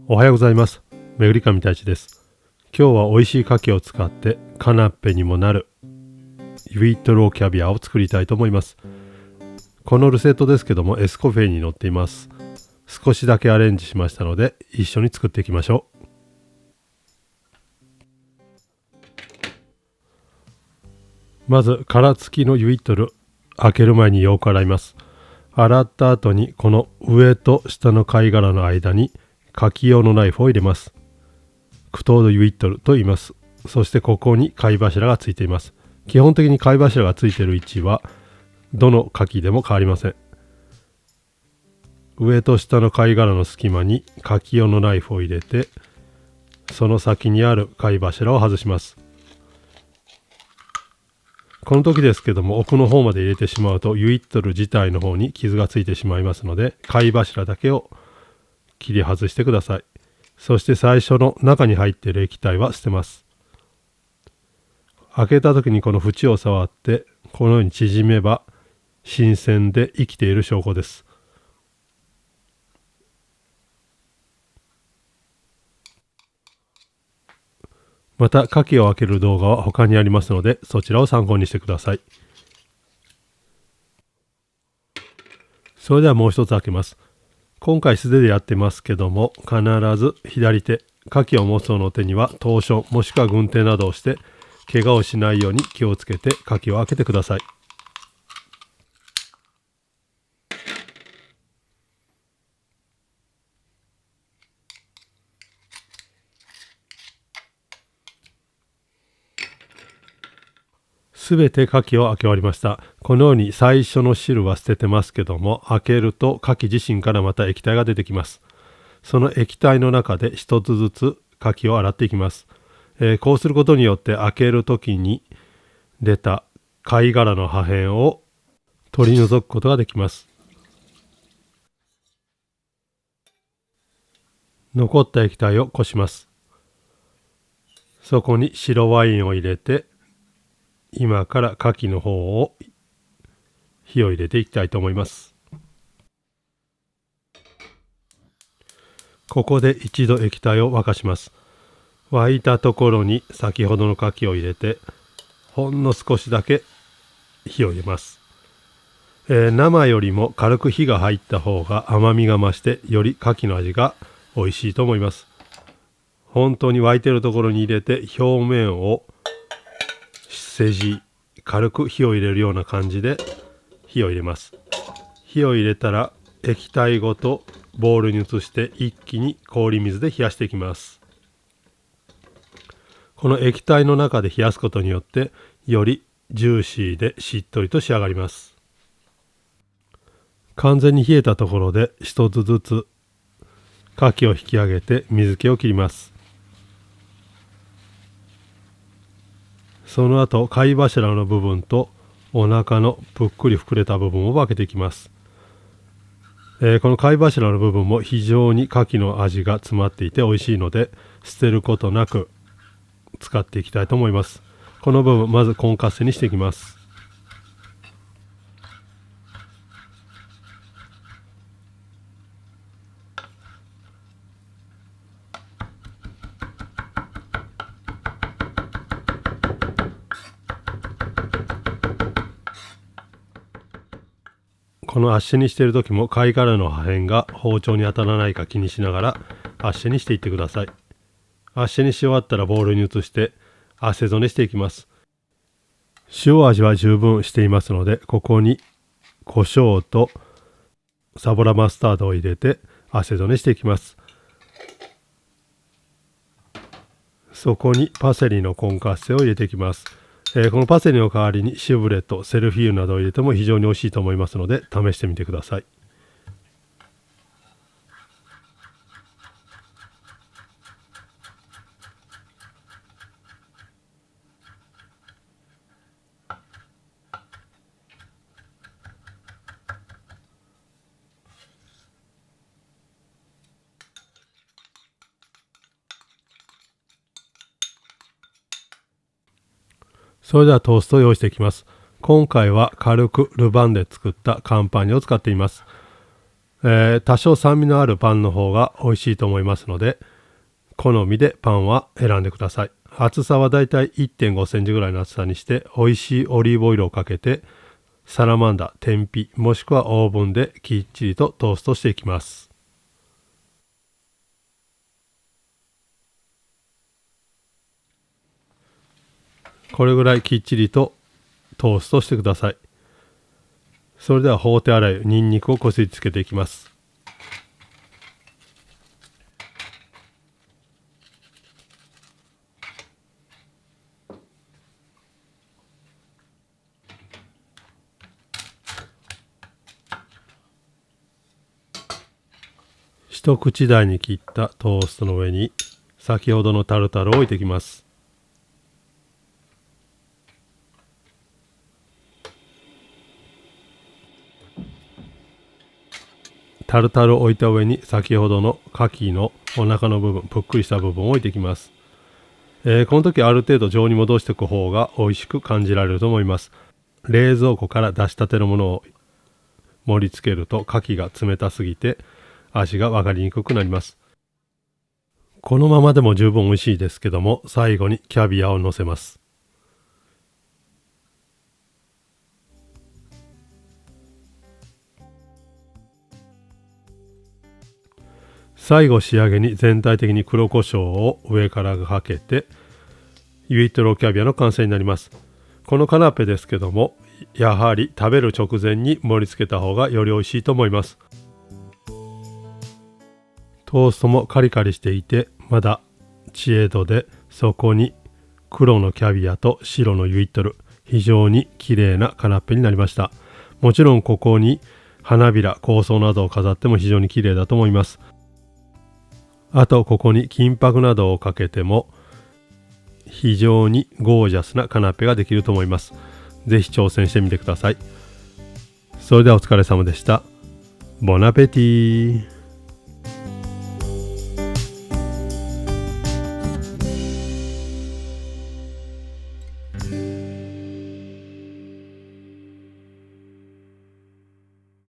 おはようございます。めぐりかみたいちです。今日は美味しい牡蠣を使ってカナッペにもなるウィートローキャビアを作りたいと思います。このルセットですけどもエスコフェに載っています。少しだけアレンジしましたので一緒に作っていきましょう。まず殻付きのユイットル、開ける前によく洗います。洗った後にこの上と下の貝殻の間に牡蠣用のナイフを入れます。クトードユイットルと言います。そしてここに貝柱がついています。基本的に貝柱がついている位置はどの牡蠣でも変わりません。上と下の貝殻の隙間に牡蠣用のナイフを入れて、その先にある貝柱を外します。この時ですけども奥の方まで入れてしまうとユイットル自体の方に傷がついてしまいますので、貝柱だけを切り外してください。そして最初の中に入っている液体は捨てます。開けた時にこの縁を触ってこのように縮めば新鮮で生きている証拠です。また牡蠣を開ける動画は他にありますのでそちらを参考にしてください。それではもう一つ開けます。今回素手でやってますけども必ず左手、牡蠣を持つ方の手にはトーションもしくは軍手などをして怪我をしないように気をつけて牡蠣を開けてください。すべて牡蠣を開け終わりました。このように最初の汁は捨ててますけども開けると牡蠣自身からまた液体が出てきます。その液体の中で一つずつ牡蠣を洗っていきます。こうすることによって開けるときに出た貝殻の破片を取り除くことができます。残った液体をこします。そこに白ワインを入れて今から牡蠣の方を火を入れていきたいと思います。ここで一度液体を沸かします。沸いたところに先ほどの牡蠣を入れてほんの少しだけ火を入れます。生よりも軽く火が入った方が甘みが増してより牡蠣の味が美味しいと思います。本当に沸いているところに入れて表面を軽く火を入れるような感じで火を入れます。火を入れたら液体ごとボウルに移して一気に氷水で冷やしていきます。この液体の中で冷やすことによってよりジューシーでしっとりと仕上がります。完全に冷えたところで一つずつ牡蠣を引き上げて水気を切ります。その後貝柱の部分とお腹のぷっくり膨れた部分を分けていきます。この貝柱の部分も非常に牡蠣の味が詰まっていて美味しいので捨てることなく使っていきたいと思います。この部分まずコンカッセにしていきます。この圧死にしている時も貝殻の破片が包丁に当たらないか気にしながら圧死にしていってください。圧死にし終わったらボウルに移して汗染めしていきます。塩味は十分していますのでここに胡椒とサボラマスタードを入れて汗染めしていきます。そこにパセリのコンカッセを入れていきます。このパセリの代わりにシュブレとセルフィーユなどを入れても非常に美味しいと思いますので試してみてください。それではトーストを用意していきます。今回は軽くルヴァンで作ったカンパーニュを使っています。多少酸味のあるパンの方が美味しいと思いますので、好みでパンは選んでください。厚さはだいたい 1.5 センチぐらいの厚さにして、美味しいオリーブオイルをかけてサラマンダ、天日もしくはオーブンできっちりとトーストしていきます。これぐらいきっちりとトーストしてください。それでは包丁洗い、ニンニクをこすりつけていきます。一口大に切ったトーストの上に先ほどのタルタルを置いていきます。タルタルを置いた上に先ほどの牡蠣のお腹の部分、ぷっくりした部分を置いていきます。この時ある程度常に戻していく方が美味しく感じられると思います。冷蔵庫から出したてのものを盛り付けると牡蠣が冷たすぎて味が分かりにくくなります。このままでも十分美味しいですけども、最後にキャビアを乗せます。最後仕上げに全体的に黒胡椒を上からかけて、ユイットローキャビアの完成になります。このカナッペですけども、やはり食べる直前に盛り付けた方がより美味しいと思います。トーストもカリカリしていて、まだ知恵度で、そこに黒のキャビアと白のユイットル、非常に綺麗なカナッペになりました。もちろんここに花びら、香草などを飾っても非常に綺麗だと思います。あとここに金箔などをかけても非常にゴージャスなカナッペができると思います。ぜひ挑戦してみてください。それではお疲れ様でした。ボナペティー。